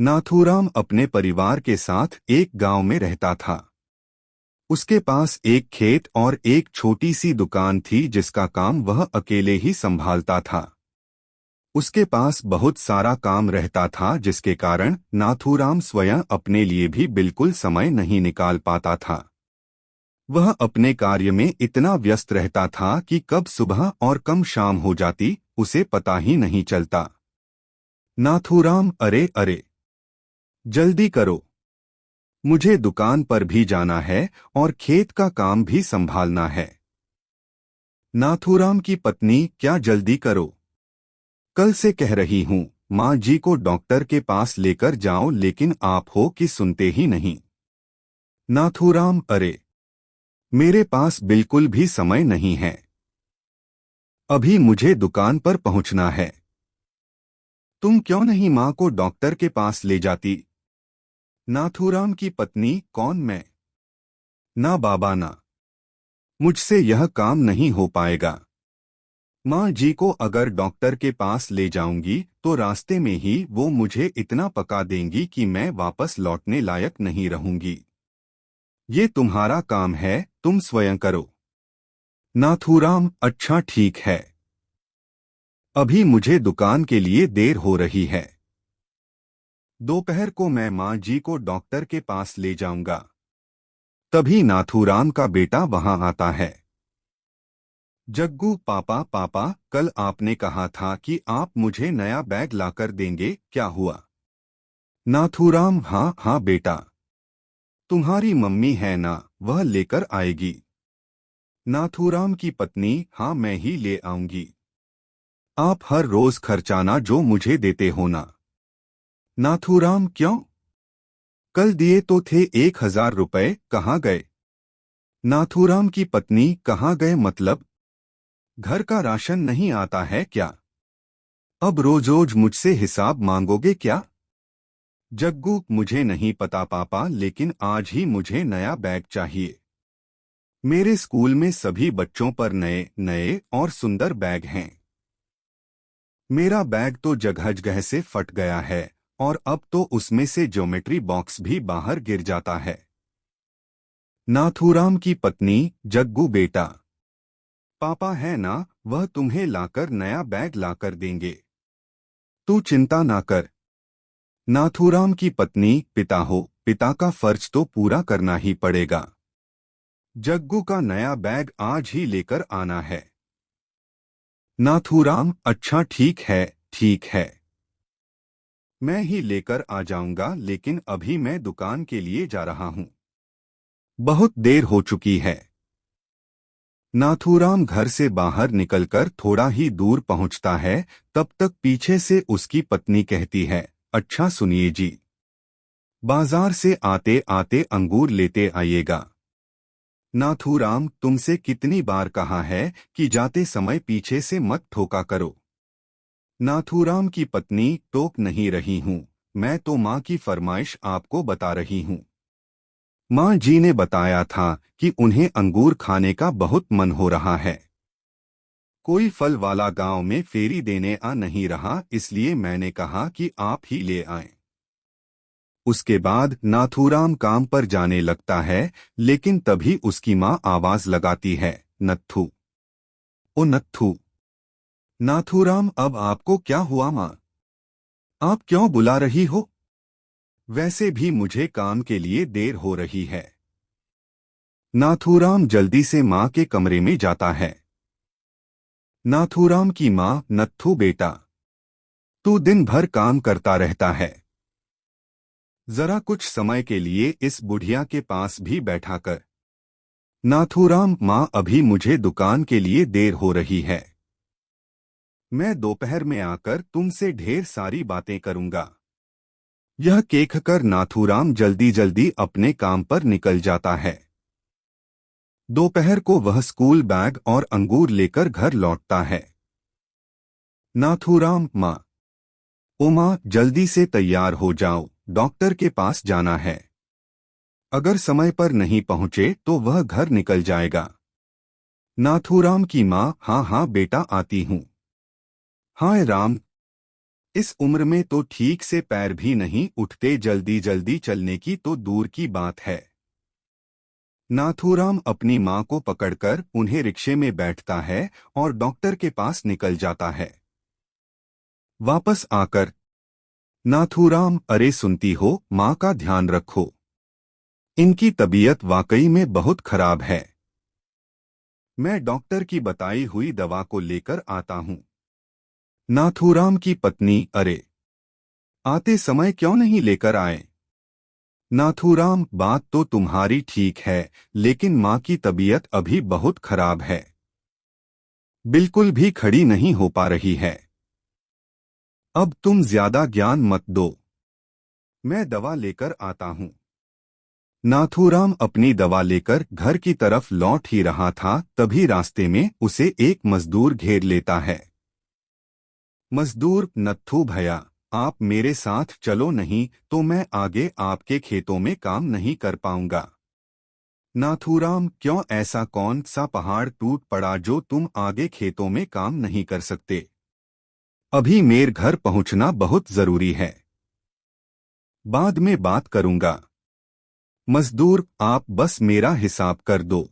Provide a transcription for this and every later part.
नाथूराम अपने परिवार के साथ एक गांव में रहता था। उसके पास एक खेत और एक छोटी सी दुकान थी जिसका काम वह अकेले ही संभालता था। उसके पास बहुत सारा काम रहता था जिसके कारण नाथूराम स्वयं अपने लिए भी बिल्कुल समय नहीं निकाल पाता था। वह अपने कार्य में इतना व्यस्त रहता था कि कब सुबह और कब शाम हो जाती उसे पता ही नहीं चलता। नाथूराम, अरे अरे, जल्दी करो, मुझे दुकान पर भी जाना है और खेत का काम भी संभालना है। नाथूराम की पत्नी, क्या जल्दी करो, कल से कह रही हूँ माँ जी को डॉक्टर के पास लेकर जाओ, लेकिन आप हो कि सुनते ही नहीं। नाथूराम, अरे, मेरे पास बिल्कुल भी समय नहीं है, अभी मुझे दुकान पर पहुंचना है। तुम क्यों नहीं माँ को डॉक्टर के पास ले जाती? नाथूराम की पत्नी, कौन मैं? ना बाबा ना, मुझसे यह काम नहीं हो पाएगा। माँ जी को अगर डॉक्टर के पास ले जाऊंगी तो रास्ते में ही वो मुझे इतना पका देंगी कि मैं वापस लौटने लायक नहीं रहूंगी। ये तुम्हारा काम है, तुम स्वयं करो। नाथूराम, अच्छा ठीक है, अभी मुझे दुकान के लिए देर हो रही है। दोपहर को मैं माँ जी को डॉक्टर के पास ले जाऊंगा। तभी नाथूराम का बेटा वहां आता है। जग्गू, पापा पापा, कल आपने कहा था कि आप मुझे नया बैग लाकर देंगे, क्या हुआ? नाथूराम, हाँ हाँ बेटा, तुम्हारी मम्मी है ना, वह लेकर आएगी। नाथूराम की पत्नी, हाँ मैं ही ले आऊंगी। आप हर रोज खर्चाना जो मुझे देते हो ना। नाथूराम, क्यों? कल दिए तो थे 1,000 रुपए, कहाँ गए? नाथूराम की पत्नी, कहाँ गए मतलब? घर का राशन नहीं आता है क्या? अब रोज रोज मुझसे हिसाब मांगोगे क्या? जग्गू, मुझे नहीं पता पापा, लेकिन आज ही मुझे नया बैग चाहिए। मेरे स्कूल में सभी बच्चों पर नए नए और सुंदर बैग हैं। मेरा बैग तो जगह जगह से फट गया है और अब तो उसमें से ज्योमेट्री बॉक्स भी बाहर गिर जाता है। नाथूराम की पत्नी, जग्गू बेटा, पापा है ना, वह तुम्हें लाकर नया बैग लाकर देंगे, तू चिंता ना कर। नाथूराम की पत्नी, पिता हो, पिता का फर्ज तो पूरा करना ही पड़ेगा। जग्गू का नया बैग आज ही लेकर आना है। नाथूराम, अच्छा ठीक है, ठीक है, मैं ही लेकर आ जाऊंगा, लेकिन अभी मैं दुकान के लिए जा रहा हूँ, बहुत देर हो चुकी है। नाथूराम घर से बाहर निकलकर थोड़ा ही दूर पहुंचता है, तब तक पीछे से उसकी पत्नी कहती है, अच्छा सुनिए जी, बाजार से आते आते अंगूर लेते आइएगा। नाथूराम, तुमसे कितनी बार कहा है कि जाते समय पीछे से मत ठोका करो। नाथूराम की पत्नी, टोक नहीं रही हूँ, मैं तो माँ की फरमाइश आपको बता रही हूँ। माँ जी ने बताया था कि उन्हें अंगूर खाने का बहुत मन हो रहा है। कोई फल वाला गांव में फेरी देने आ नहीं रहा, इसलिए मैंने कहा कि आप ही ले आएं। उसके बाद नाथूराम काम पर जाने लगता है, लेकिन तभी उसकी माँ आवाज लगाती है, नत्थू, ओ नत्थू। नाथूराम, अब आपको क्या हुआ माँ? आप क्यों बुला रही हो? वैसे भी मुझे काम के लिए देर हो रही है। नाथूराम जल्दी से माँ के कमरे में जाता है। नाथूराम की माँ, नत्थू बेटा, तू दिन भर काम करता रहता है, जरा कुछ समय के लिए इस बुढ़िया के पास भी बैठा कर। नाथूराम, माँ अभी मुझे दुकान के लिए देर हो रही है, मैं दोपहर में आकर तुमसे ढेर सारी बातें करूंगा। यह कहकर नाथूराम जल्दी जल्दी अपने काम पर निकल जाता है। दोपहर को वह स्कूल बैग और अंगूर लेकर घर लौटता है। नाथूराम, माँ, ओ माँ, जल्दी से तैयार हो जाओ, डॉक्टर के पास जाना है। अगर समय पर नहीं पहुंचे तो वह घर निकल जाएगा। नाथूराम की माँ, हाँ हाँ बेटा, आती हूँ। हाय राम, इस उम्र में तो ठीक से पैर भी नहीं उठते, जल्दी जल्दी चलने की तो दूर की बात है। नाथूराम अपनी मां को पकड़कर उन्हें रिक्शे में बैठता है और डॉक्टर के पास निकल जाता है। वापस आकर नाथूराम, अरे सुनती हो, मां का ध्यान रखो, इनकी तबीयत वाकई में बहुत खराब है। मैं डॉक्टर की बताई हुई दवा को लेकर आता हूं। नाथूराम की पत्नी, अरे आते समय क्यों नहीं लेकर आए? नाथूराम, बात तो तुम्हारी ठीक है, लेकिन मां की तबीयत अभी बहुत खराब है, बिल्कुल भी खड़ी नहीं हो पा रही है। अब तुम ज्यादा ज्ञान मत दो, मैं दवा लेकर आता हूं। नाथूराम अपनी दवा लेकर घर की तरफ लौट ही रहा था, तभी रास्ते में उसे एक मजदूर घेर लेता है। मजदूर, नत्थू भैया, आप मेरे साथ चलो, नहीं तो मैं आगे आपके खेतों में काम नहीं कर पाऊंगा। नाथूराम, क्यों, ऐसा कौन सा पहाड़ टूट पड़ा जो तुम आगे खेतों में काम नहीं कर सकते? अभी मेरे घर पहुंचना बहुत जरूरी है, बाद में बात करूंगा। मजदूर, आप बस मेरा हिसाब कर दो,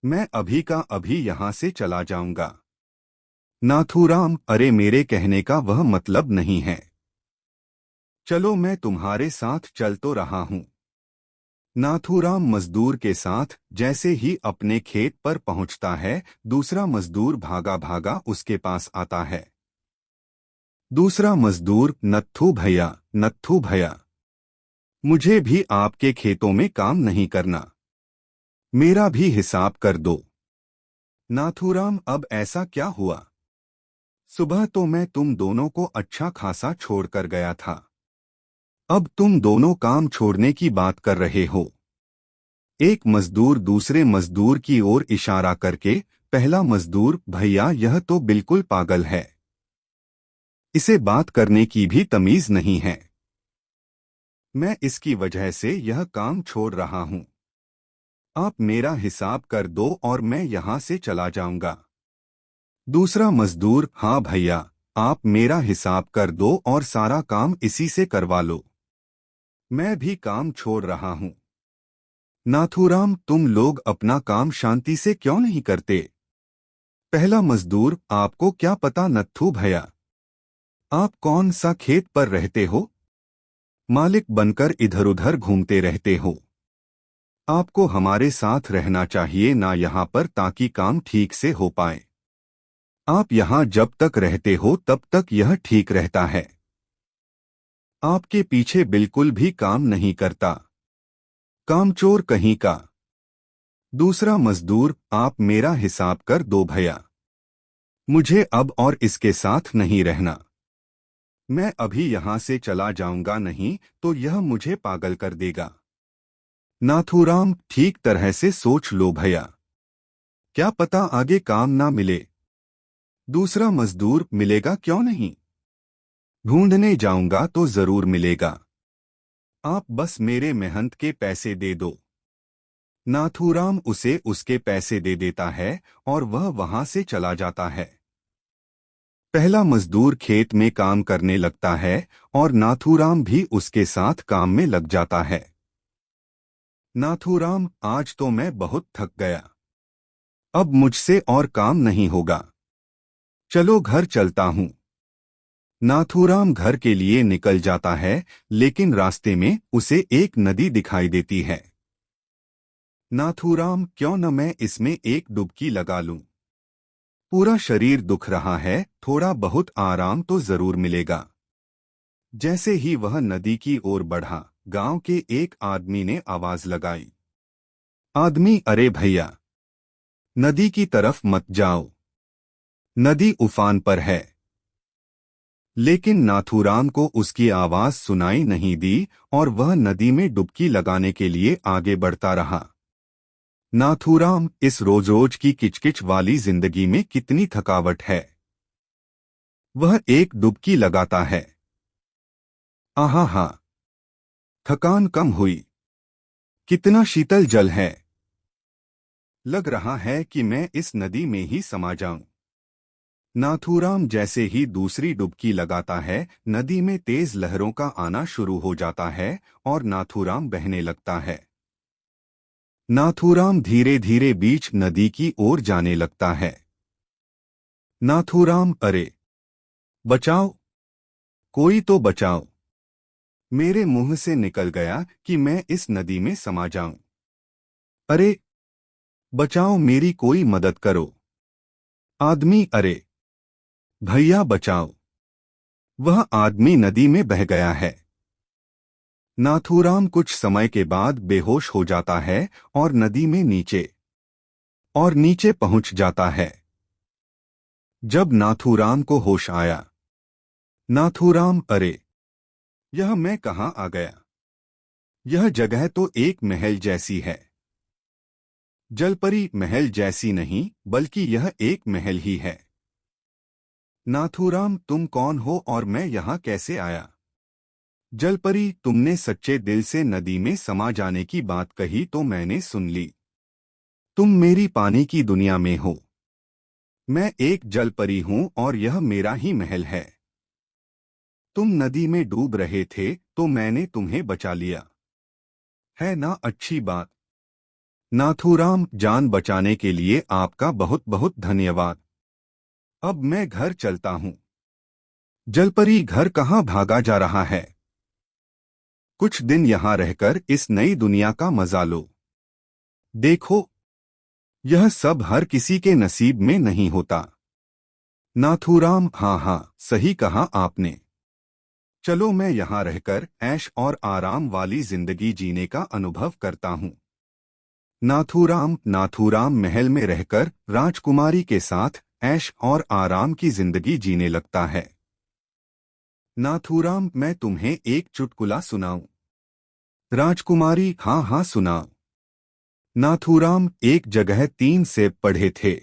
मैं अभी का अभी यहां से चला जाऊंगा। नाथूराम, अरे मेरे कहने का वह मतलब नहीं है, चलो मैं तुम्हारे साथ चल तो रहा हूं। नाथूराम मजदूर के साथ जैसे ही अपने खेत पर पहुंचता है, दूसरा मजदूर भागा भागा उसके पास आता है। दूसरा मजदूर, नत्थू भैया, नत्थू भैया, मुझे भी आपके खेतों में काम नहीं करना, मेरा भी हिसाब कर दो। नाथूराम, अब ऐसा क्या हुआ? सुबह तो मैं तुम दोनों को अच्छा खासा छोड़कर गया था, अब तुम दोनों काम छोड़ने की बात कर रहे हो। एक मजदूर दूसरे मजदूर की ओर इशारा करके, पहला मजदूर, भैया यह तो बिल्कुल पागल है, इसे बात करने की भी तमीज नहीं है, मैं इसकी वजह से यह काम छोड़ रहा हूं, आप मेरा हिसाब कर दो और मैं यहां से चला जाऊंगा। दूसरा मजदूर, हाँ भैया, आप मेरा हिसाब कर दो और सारा काम इसी से करवा लो, मैं भी काम छोड़ रहा हूं। नाथूराम, तुम लोग अपना काम शांति से क्यों नहीं करते? पहला मजदूर, आपको क्या पता नत्थू भैया, आप कौन सा खेत पर रहते हो, मालिक बनकर इधर उधर घूमते रहते हो, आपको हमारे साथ रहना चाहिए ना यहाँ पर, ताकि काम ठीक से हो पाए। आप यहाँ जब तक रहते हो तब तक यह ठीक रहता है, आपके पीछे बिल्कुल भी काम नहीं करता, कामचोर कहीं का। दूसरा मजदूर, आप मेरा हिसाब कर दो भैया, मुझे अब और इसके साथ नहीं रहना, मैं अभी यहां से चला जाऊंगा, नहीं तो यह मुझे पागल कर देगा। नाथूराम, ठीक तरह से सोच लो भैया, क्या पता आगे काम ना मिले। दूसरा मजदूर, मिलेगा क्यों नहीं, ढूंढने जाऊंगा तो जरूर मिलेगा, आप बस मेरे मेहनत के पैसे दे दो। नाथूराम उसे उसके पैसे दे देता है और वह वहां से चला जाता है। पहला मजदूर खेत में काम करने लगता है और नाथूराम भी उसके साथ काम में लग जाता है। नाथूराम, आज तो मैं बहुत थक गया, अब मुझसे और काम नहीं होगा, चलो घर चलता हूं। नाथूराम घर के लिए निकल जाता है, लेकिन रास्ते में उसे एक नदी दिखाई देती है। नाथूराम, क्यों न मैं इसमें एक डुबकी लगा लूं, पूरा शरीर दुख रहा है, थोड़ा बहुत आराम तो जरूर मिलेगा। जैसे ही वह नदी की ओर बढ़ा, गांव के एक आदमी ने आवाज लगाई। आदमी, अरे भैया, नदी की तरफ मत जाओ, नदी उफान पर है। लेकिन नाथूराम को उसकी आवाज सुनाई नहीं दी और वह नदी में डुबकी लगाने के लिए आगे बढ़ता रहा। नाथूराम, इस रोज रोज की किचकिच वाली जिंदगी में कितनी थकावट है। वह एक डुबकी लगाता है, आहा हा, थकान कम हुई, कितना शीतल जल है, लग रहा है कि मैं इस नदी में ही समा जाऊं। नाथूराम जैसे ही दूसरी डुबकी लगाता है, नदी में तेज लहरों का आना शुरू हो जाता है और नाथूराम बहने लगता है। नाथूराम धीरे धीरे बीच नदी की ओर जाने लगता है। नाथूराम, अरे बचाओ, कोई तो बचाओ। मेरे मुंह से निकल गया कि मैं इस नदी में समा जाऊं। अरे बचाओ, मेरी कोई मदद करो। आदमी, अरे भैया बचाओ। वह आदमी नदी में बह गया है। नाथूराम कुछ समय के बाद बेहोश हो जाता है और नदी में नीचे पहुंच जाता है। जब नाथूराम को होश आया, नाथूराम, अरे यह मैं कहाँ आ गया? यह जगह तो एक महल जैसी है। जलपरी महल जैसी नहीं, बल्कि यह एक महल ही है। नाथूराम, तुम कौन हो और मैं यहाँ कैसे आया? जलपरी, तुमने सच्चे दिल से नदी में समा जाने की बात कही तो मैंने सुन ली। तुम मेरी पानी की दुनिया में हो। मैं एक जलपरी हूँ और यह मेरा ही महल है। तुम नदी में डूब रहे थे तो मैंने तुम्हें बचा लिया। है ना अच्छी बात? नाथूराम, जान बचाने के लिए आपका बहुत बहुत धन्यवाद। अब मैं घर चलता हूँ। जलपरी, घर कहाँ भागा जा रहा है? कुछ दिन यहाँ रहकर इस नई दुनिया का मजा लो। देखो, यह सब हर किसी के नसीब में नहीं होता। नाथूराम, हाँ हाँ, सही कहा आपने। चलो मैं यहाँ रहकर ऐश और आराम वाली जिंदगी जीने का अनुभव करता हूँ। नाथूराम महल में रहकर राजकुमारी के साथ ऐश और आराम की जिंदगी जीने लगता है। नाथूराम, मैं तुम्हें एक चुटकुला सुनाऊं? राजकुमारी, हाँ हाँ सुनाओ। नाथूराम, एक जगह 3 सेब पड़े थे।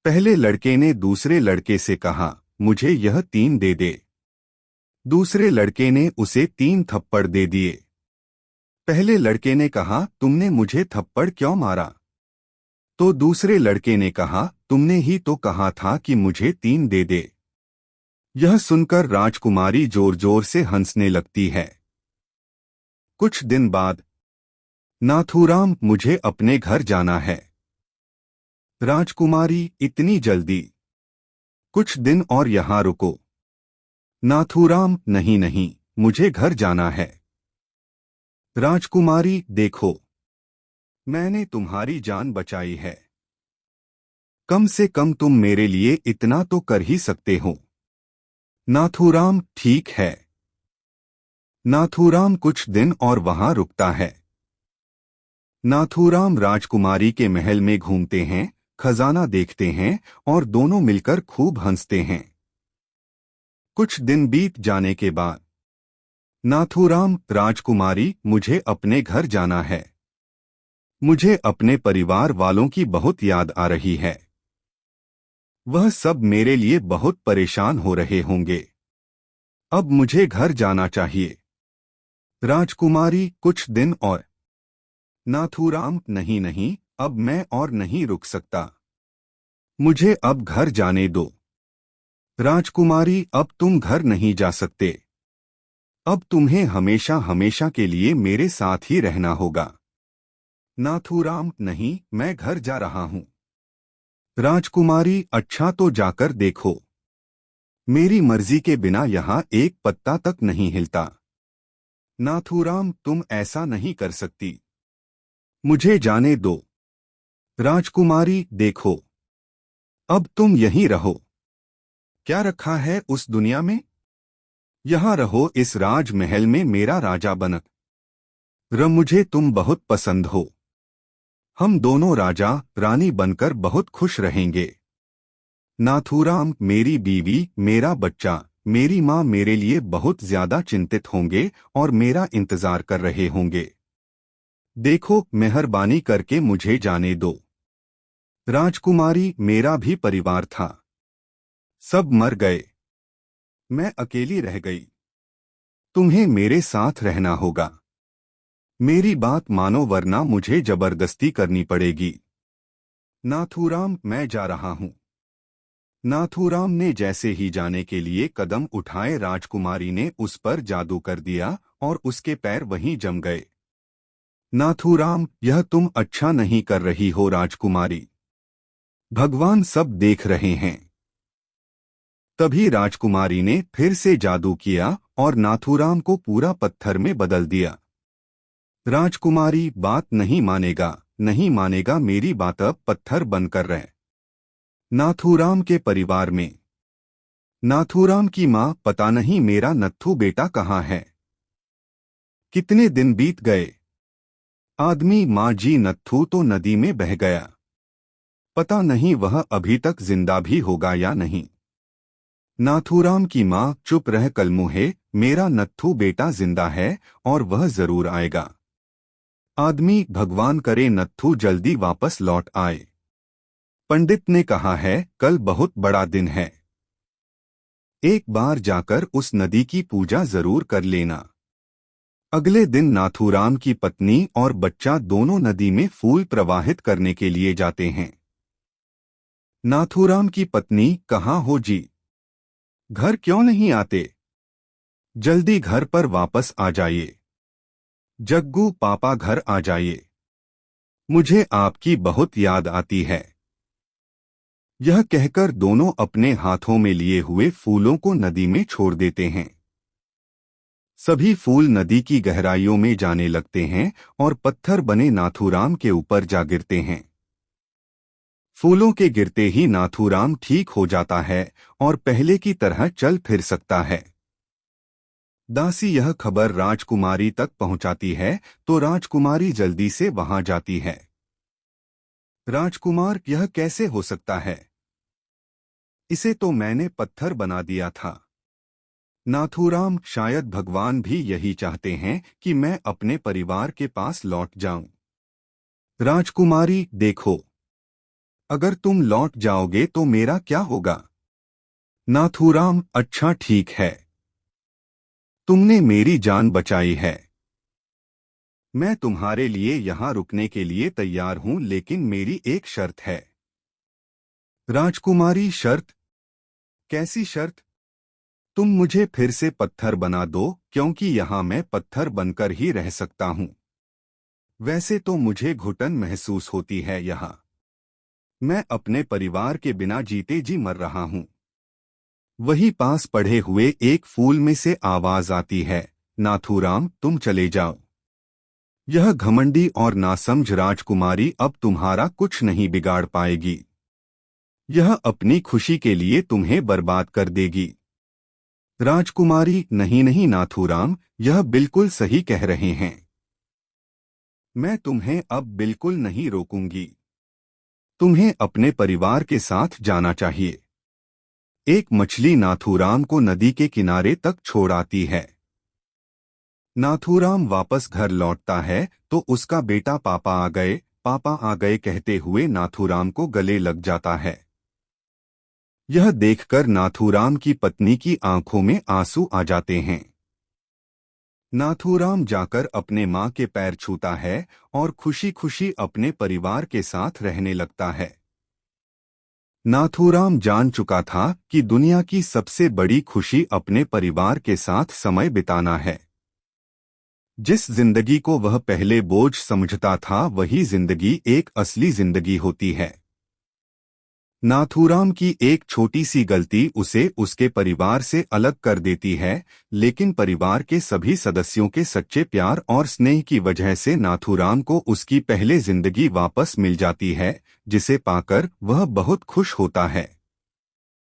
पहले लड़के ने दूसरे लड़के से कहा, मुझे यह 3 दे दे। दूसरे लड़के ने उसे 3 थप्पड़ दे दिए। पहले लड़के ने कहा, तुमने मुझे थप्पड़ क्यों मारा? तो दूसरे लड़के ने कहा, तुमने ही तो कहा था कि मुझे 3 दे दे। यह सुनकर राजकुमारी जोर जोर से हंसने लगती है। कुछ दिन बाद, नाथूराम, मुझे अपने घर जाना है। राजकुमारी, इतनी जल्दी? कुछ दिन और यहाँ रुको। नाथूराम, नहीं नहीं, मुझे घर जाना है। राजकुमारी, देखो, मैंने तुम्हारी जान बचाई है। कम से कम तुम मेरे लिए इतना तो कर ही सकते हो। नाथूराम, ठीक है। नाथूराम कुछ दिन और वहां रुकता है। नाथूराम राजकुमारी के महल में घूमते हैं, खजाना देखते हैं और दोनों मिलकर खूब हंसते हैं। कुछ दिन बीत जाने के बाद, नाथूराम, राजकुमारी, मुझे अपने घर जाना है। मुझे अपने परिवार वालों की बहुत याद आ रही है। वह सब मेरे लिए बहुत परेशान हो रहे होंगे। अब मुझे घर जाना चाहिए। राजकुमारी, कुछ दिन और। नाथूराम, नहीं नहीं, अब मैं और नहीं रुक सकता। मुझे अब घर जाने दो। राजकुमारी, अब तुम घर नहीं जा सकते। अब तुम्हें हमेशा हमेशा के लिए मेरे साथ ही रहना होगा। नाथूराम, नहीं, मैं घर जा रहा हूं। राजकुमारी, अच्छा तो जाकर देखो। मेरी मर्जी के बिना यहाँ एक पत्ता तक नहीं हिलता। नाथूराम, तुम ऐसा नहीं कर सकती। मुझे जाने दो। राजकुमारी, देखो, अब तुम यहीं रहो। क्या रखा है उस दुनिया में? यहाँ रहो, इस राजमहल में मेरा राजा बनकर। मुझे तुम बहुत पसंद हो। हम दोनों राजा रानी बनकर बहुत खुश रहेंगे। नाथूराम, मेरी बीवी, मेरा बच्चा, मेरी माँ मेरे लिए बहुत ज्यादा चिंतित होंगे और मेरा इंतजार कर रहे होंगे। देखो, मेहरबानी करके मुझे जाने दो। राजकुमारी, मेरा भी परिवार था। सब मर गए। मैं अकेली रह गई। तुम्हें मेरे साथ रहना होगा। मेरी बात मानो वरना मुझे जबरदस्ती करनी पड़ेगी। नाथूराम, मैं जा रहा हूं। नाथूराम ने जैसे ही जाने के लिए कदम उठाए, राजकुमारी ने उस पर जादू कर दिया और उसके पैर वहीं जम गए। नाथूराम, यह तुम अच्छा नहीं कर रही हो राजकुमारी। भगवान सब देख रहे हैं। तभी राजकुमारी ने फिर से जादू किया और नाथूराम को पूरा पत्थर में बदल दिया। राजकुमारी, बात नहीं मानेगा, नहीं मानेगा मेरी बात, अब पत्थर बनकर रहे। नाथूराम के परिवार में नाथूराम की माँ, पता नहीं मेरा नत्थू बेटा कहाँ है। कितने दिन बीत गए। आदमी, माँ जी नत्थू तो नदी में बह गया। पता नहीं वह अभी तक जिंदा भी होगा या नहीं। नाथूराम की माँ, चुप रह कलमुहे, मेरा नत्थू बेटा जिंदा है और वह जरूर आएगा। आदमी, भगवान करे नत्थू जल्दी वापस लौट आए। पंडित ने कहा है कल बहुत बड़ा दिन है, एक बार जाकर उस नदी की पूजा जरूर कर लेना। अगले दिन नाथूराम की पत्नी और बच्चा दोनों नदी में फूल प्रवाहित करने के लिए जाते हैं। नाथूराम की पत्नी, कहाँ हो जी? घर क्यों नहीं आते? जल्दी घर पर वापस आ जाइए। जग्गू पापा घर आ जाइए, मुझे आपकी बहुत याद आती है। यह कहकर दोनों अपने हाथों में लिए हुए फूलों को नदी में छोड़ देते हैं। सभी फूल नदी की गहराइयों में जाने लगते हैं और पत्थर बने नाथूराम के ऊपर जा गिरते हैं। फूलों के गिरते ही नाथूराम ठीक हो जाता है और पहले की तरह चल फिर सकता है। दासी यह खबर राजकुमारी तक पहुंचाती है तो राजकुमारी जल्दी से वहां जाती है। राजकुमार, यह कैसे हो सकता है? इसे तो मैंने पत्थर बना दिया था। नाथूराम, शायद भगवान भी यही चाहते हैं कि मैं अपने परिवार के पास लौट जाऊं। राजकुमारी, देखो, अगर तुम लौट जाओगे तो मेरा क्या होगा? नाथूराम, अच्छा ठीक है, तुमने मेरी जान बचाई है। मैं तुम्हारे लिए यहां रुकने के लिए तैयार हूं, लेकिन मेरी एक शर्त है। राजकुमारी, शर्त? कैसी शर्त? तुम मुझे फिर से पत्थर बना दो, क्योंकि यहाँ मैं पत्थर बनकर ही रह सकता हूँ। वैसे तो मुझे घुटन महसूस होती है यहाँ। मैं अपने परिवार के बिना जीते जी मर रहा हूँ। वही पास पड़े हुए एक फूल में से आवाज आती है, नाथूराम तुम चले जाओ। यह घमंडी और नासमझ राजकुमारी अब तुम्हारा कुछ नहीं बिगाड़ पाएगी। यह अपनी खुशी के लिए तुम्हें बर्बाद कर देगी। राजकुमारी, नहीं नहीं नाथूराम, यह बिल्कुल सही कह रहे हैं। मैं तुम्हें अब बिल्कुल नहीं रोकूंगी। तुम्हें अपने परिवार के साथ जाना चाहिए। एक मछली नाथूराम को नदी के किनारे तक छोड़ आती है। नाथूराम वापस घर लौटता है तो उसका बेटा पापा आ गए कहते हुए नाथूराम को गले लग जाता है। यह देखकर नाथूराम की पत्नी की आंखों में आंसू आ जाते हैं। नाथूराम जाकर अपने माँ के पैर छूता है और खुशी खुशी अपने परिवार के साथ रहने लगता है। नाथूराम जान चुका था कि दुनिया की सबसे बड़ी खुशी अपने परिवार के साथ समय बिताना है। जिस जिंदगी को वह पहले बोझ समझता था वही जिंदगी एक असली जिंदगी होती है। नाथूराम की एक छोटी सी गलती उसे उसके परिवार से अलग कर देती है, लेकिन परिवार के सभी सदस्यों के सच्चे प्यार और स्नेह की वजह से नाथूराम को उसकी पहले जिंदगी वापस मिल जाती है, जिसे पाकर वह बहुत खुश होता है।